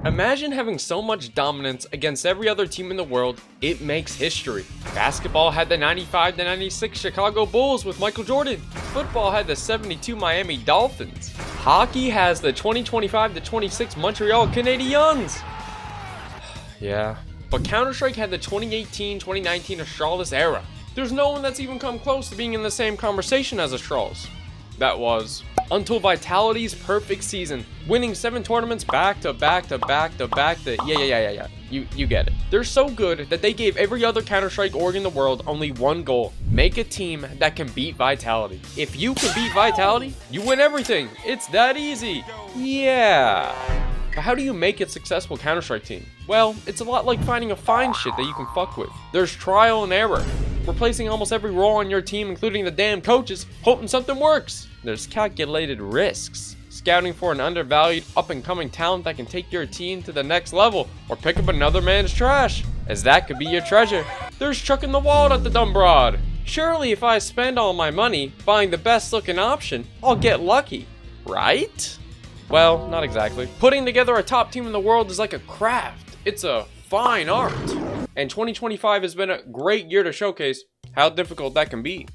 Imagine having so much dominance against every other team in the world, it makes history. Basketball had the 95-96 Chicago Bulls with Michael Jordan. Football had the 72 Miami Dolphins. Hockey has the 2025-26 Montreal Canadiens. Yeah, but Counter-Strike had the 2018-2019 Astralis era. There's no one that's even come close to being in the same conversation as Astralis. That was until Vitality's perfect season, winning 7 tournaments back to back. Yeah. You get it. They're so good that they gave every other Counter-Strike org in the world only one goal: make a team that can beat Vitality. If you can beat Vitality, you win everything. It's that easy. Yeah. But how do you make a successful Counter-Strike team? Well, it's a lot like finding a fine shit that you can fuck with. There's trial and error, replacing almost every role on your team, including the damn coaches, hoping something works. There's calculated risks, scouting for an undervalued up-and-coming talent that can take your team to the next level, or pick up another man's trash, as that could be your treasure. There's chucking the wallet at the dumb broad. Surely if I spend all my money buying the best looking option, I'll get lucky, right? Well, not exactly. Putting together a top team in the world is like a craft. It's a fine art. And 2025 has been a great year to showcase how difficult that can be.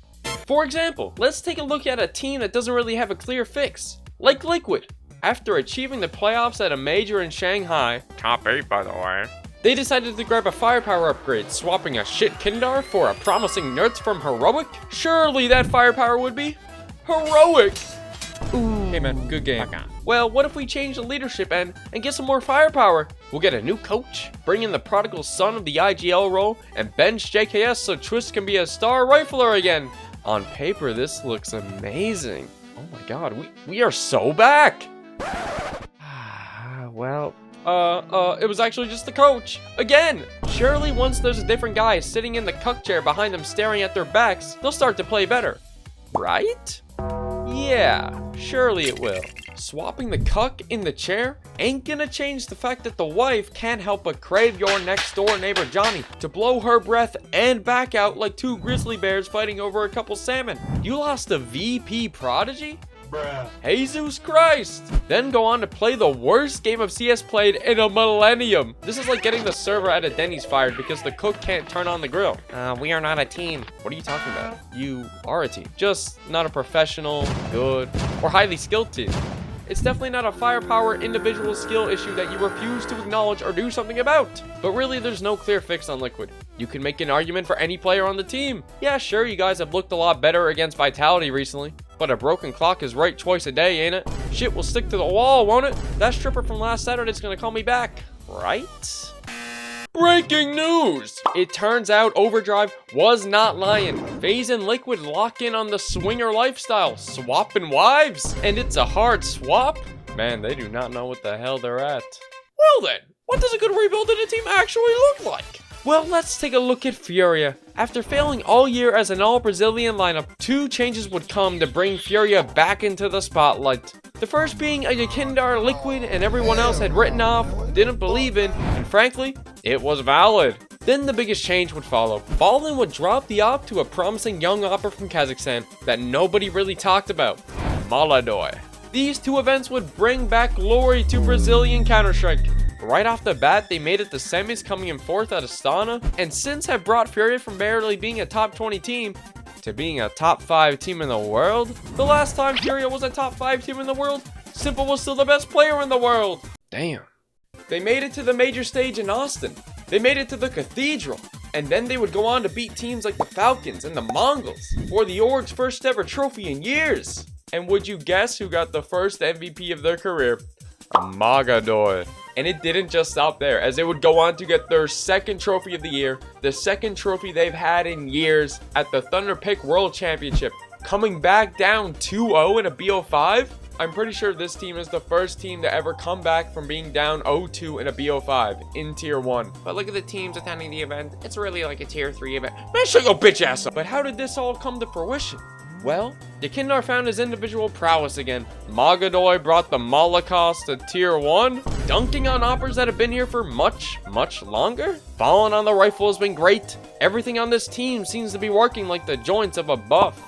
For example, let's take a look at a team that doesn't really have a clear fix, like Liquid. After achieving the playoffs at a major in Shanghai, top 8 by the way, they decided to grab a firepower upgrade, swapping a shit Kindar for a promising Nerds from Heroic. Surely that firepower would be heroic. Ooh. Hey man, good game. Well, what if we change the leadership and get some more firepower? We'll get a new coach, bring in the prodigal son of the IGL role, and bench JKS so Twist can be a star rifler again. On paper, this looks amazing. Oh my god, we are so back! Well, it was actually just the coach. Again! Surely once there's a different guy sitting in the cuck chair behind them staring at their backs, they'll start to play better. Right? Yeah, surely it will. Swapping the cuck in the chair ain't gonna change the fact that the wife can't help but crave your next door neighbor Johnny to blow her breath and back out like 2 grizzly bears fighting over a couple salmon. You lost a VP prodigy? Bruh. Jesus Christ! Then go on to play the worst game of CS played in a millennium. This is like getting the server at a Denny's fired because the cook can't turn on the grill. We are not a team. What are you talking about? You are a team. Just not a professional, good, or highly skilled team. It's definitely not a firepower individual skill issue that you refuse to acknowledge or do something about. But really, there's no clear fix on Liquid. You can make an argument for any player on the team. Yeah, sure, you guys have looked a lot better against Vitality recently, but a broken clock is right twice a day, ain't it? Shit will stick to the wall, won't it? That stripper from last Saturday's gonna call me back, right? Breaking news! It turns out Overdrive was not lying. FaZe and Liquid lock in on the swinger lifestyle, swapping wives. And it's a hard swap? Man, they do not know what the hell they're at. Well then, what does a good rebuild in a team actually look like? Well, let's take a look at Furia. After failing all year as an all-Brazilian lineup, 2 changes would come to bring Furia back into the spotlight. The first being a Yakindar Liquid and everyone else had written off, didn't believe in, and frankly, it was valid. Then the biggest change would follow. Fallen would drop the op to a promising young opper from Kazakhstan that nobody really talked about, Maladoy. These 2 events would bring back glory to Brazilian Counter-Strike. Right off the bat, they made it to semis, coming in 4th at Astana, and since have brought Furia from barely being a top 20 team to being a top 5 team in the world. The last time Furia was a top 5 team in the world, Simple was still the best player in the world. Damn. They made it to the major stage in Austin. They made it to the Cathedral. And then they would go on to beat teams like the Falcons and the Mongols for the org's first ever trophy in years. And would you guess who got the first MVP of their career? Magadoy. And it didn't just stop there, as they would go on to get their 2nd trophy of the year, the 2nd trophy they've had in years at the Thunder Pick World Championship, coming back down 2-0 in a BO5. I'm pretty sure this team is the first team to ever come back from being down 0-2 in a BO5 in Tier 1. But look at the teams attending the event. It's really like a Tier 3 event. Man, shut your bitch ass up. But how did this all come to fruition? Well, Yakindar found his individual prowess again. Magadoy brought the Holocaust to Tier 1, dunking on oppers that have been here for much, much longer. Falling on the rifle has been great. Everything on this team seems to be working like the joints of a buff,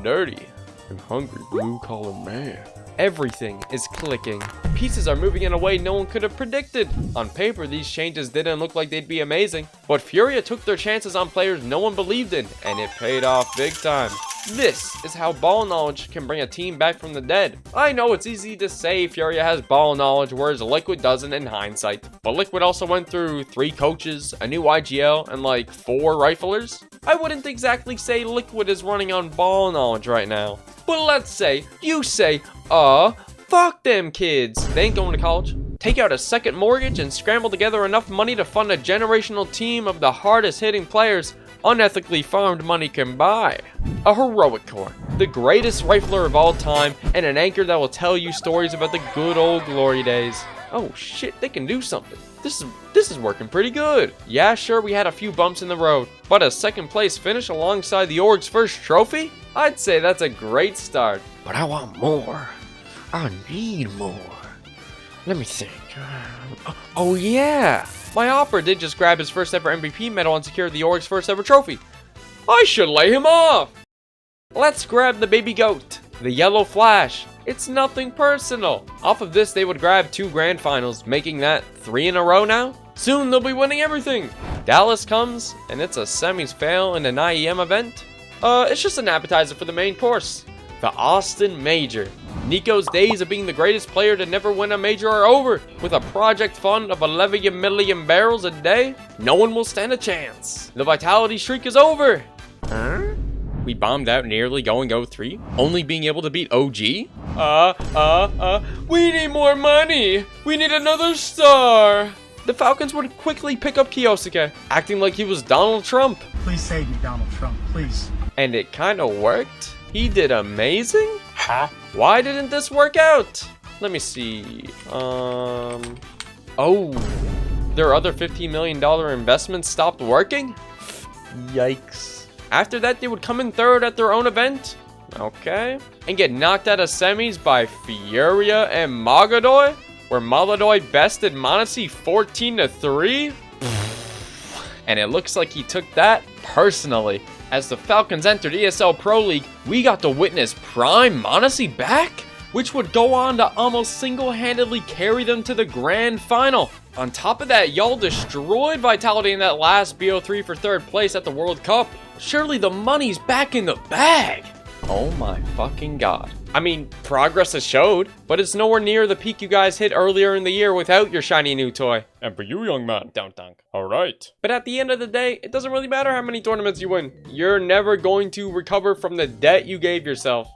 nerdy, and hungry blue-collar man. Everything is clicking. Pieces are moving in a way no one could have predicted. On paper, these changes didn't look like they'd be amazing, but Furia took their chances on players no one believed in, and it paid off big time. This is how ball knowledge can bring a team back from the dead. I know it's easy to say Furia has ball knowledge, whereas Liquid doesn't in hindsight. But Liquid also went through 3 coaches, a new IGL, and like 4 riflers. I wouldn't exactly say Liquid is running on ball knowledge right now. But let's say, you say, fuck them kids. They ain't going to college. Take out a second mortgage and scramble together enough money to fund a generational team of the hardest hitting players unethically farmed money can buy. A heroic core, the greatest rifler of all time, and an anchor that will tell you stories about the good old glory days. Oh shit, they can do something. This is working pretty good. Yeah, sure, we had a few bumps in the road, but a second place finish alongside the org's first trophy? I'd say that's a great start. But I want more. I need more. Let me think. Oh yeah! My Opera did just grab his first ever MVP medal and secure the org's first ever trophy. I should lay him off! Let's grab the baby goat, the yellow flash. It's nothing personal. Off of this, they would grab 2 grand finals, making that 3 in a row now. Soon they'll be winning everything. Dallas comes, and it's a semis fail in an IEM event. It's just an appetizer for the main course. The Austin Major. Nico's days of being the greatest player to never win a major are over. With a project fund of 11 million barrels a day, no one will stand a chance. The vitality streak is over. Huh? We bombed out nearly going 0-3, only being able to beat OG? We need more money. We need another star. The Falcons would quickly pick up Kyosuke, acting like he was Donald Trump. Please save me, Donald Trump, please. And it kind of worked. He did amazing? Huh? Why didn't this work out? Let me see. Oh, their other $15 million investment stopped working? Yikes. After that, they would come in third at their own event. Okay. And get knocked out of semis by Furia and Magadoy, where Maladoy bested Monesi 14-3. And it looks like he took that personally. As the Falcons entered ESL Pro League, we got to witness Prime Monesi back, which would go on to almost single-handedly carry them to the grand final. On top of that, y'all destroyed Vitality in that last BO3 for 3rd place at the World Cup. Surely the money's back in the bag. Oh my fucking god. I mean, progress has showed, but it's nowhere near the peak you guys hit earlier in the year without your shiny new toy. And for you, young man, don't dunk. Alright. But at the end of the day, it doesn't really matter how many tournaments you win. You're never going to recover from the debt you gave yourself.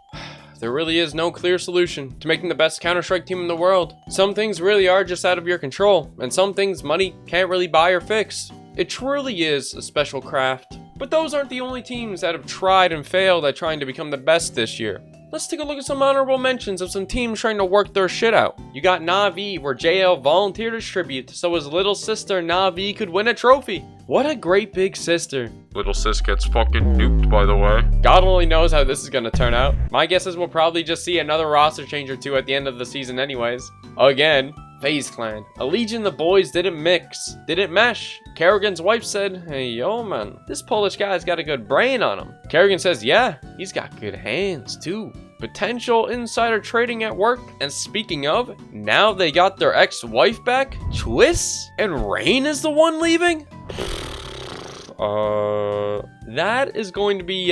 There really is no clear solution to making the best Counter-Strike team in the world. Some things really are just out of your control, and some things money can't really buy or fix. It truly is a special craft. But those aren't the only teams that have tried and failed at trying to become the best this year. Let's take a look at some honorable mentions of some teams trying to work their shit out. You got Na'Vi, where JL volunteered his tribute so his little sister Na'Vi could win a trophy. What a great big sister. Little sis gets fucking nuked, by the way. God only knows how this is gonna turn out. My guess is we'll probably just see another roster change or 2 at the end of the season anyways. Again. FaZe Clan. A Legion the boys didn't mix, didn't mesh. Kerrigan's wife said, hey yo man, this Polish guy's got a good brain on him. Kerrigan says, yeah, he's got good hands too. Potential insider trading at work. And speaking of, now they got their ex-wife back, Twist, and Rain is the one leaving? That is going to be,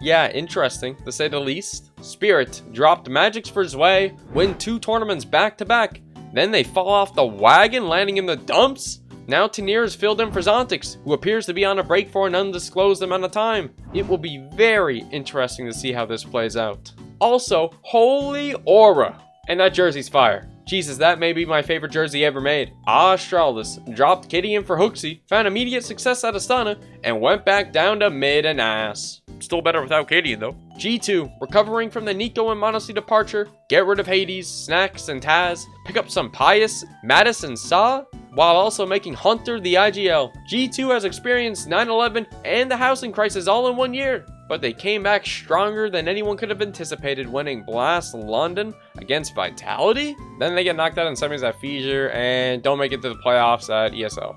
yeah, interesting, to say the least. Spirit dropped Magics for Zwei, win 2 tournaments back-to-back. Then they fall off the wagon, landing in the dumps. Now Tenier is filled in for Zontix, who appears to be on a break for an undisclosed amount of time. It will be very interesting to see how this plays out. Also, Holy Aura. And that jersey's fire. Jesus, that may be my favorite jersey ever made. Astralis dropped Kitty in for Hooksy, found immediate success at Astana, and went back down to mid and ass. Still better without Katie, though. G2, recovering from the Nico and Monesi departure, get rid of Hades, Snacks, and Taz, pick up some Pius, Mattis, and Saw, while also making Hunter the IGL. G2 has experienced 9/11 and the housing crisis all in 1 year, but they came back stronger than anyone could have anticipated, winning Blast London against Vitality. Then they get knocked out in semis at FISSURE and don't make it to the playoffs at ESL.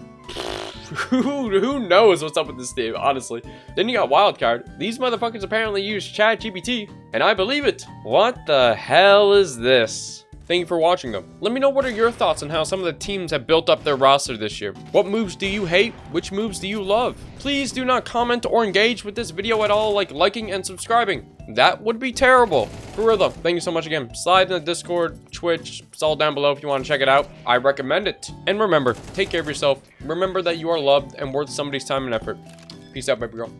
Who knows what's up with this team, honestly. Then you got Wildcard. These motherfuckers apparently use ChatGPT, and I believe it. What the hell is this? Thank you for watching though. Let me know what are your thoughts on how some of the teams have built up their roster this year. What moves do you hate? Which moves do you love? Please do not comment or engage with this video at all, like liking and subscribing. That would be terrible. For real though, thank you so much again. Slide in the Discord, Twitch, it's all down below if you want to check it out. I recommend it. And remember, take care of yourself. Remember that you are loved and worth somebody's time and effort. Peace out, baby girl.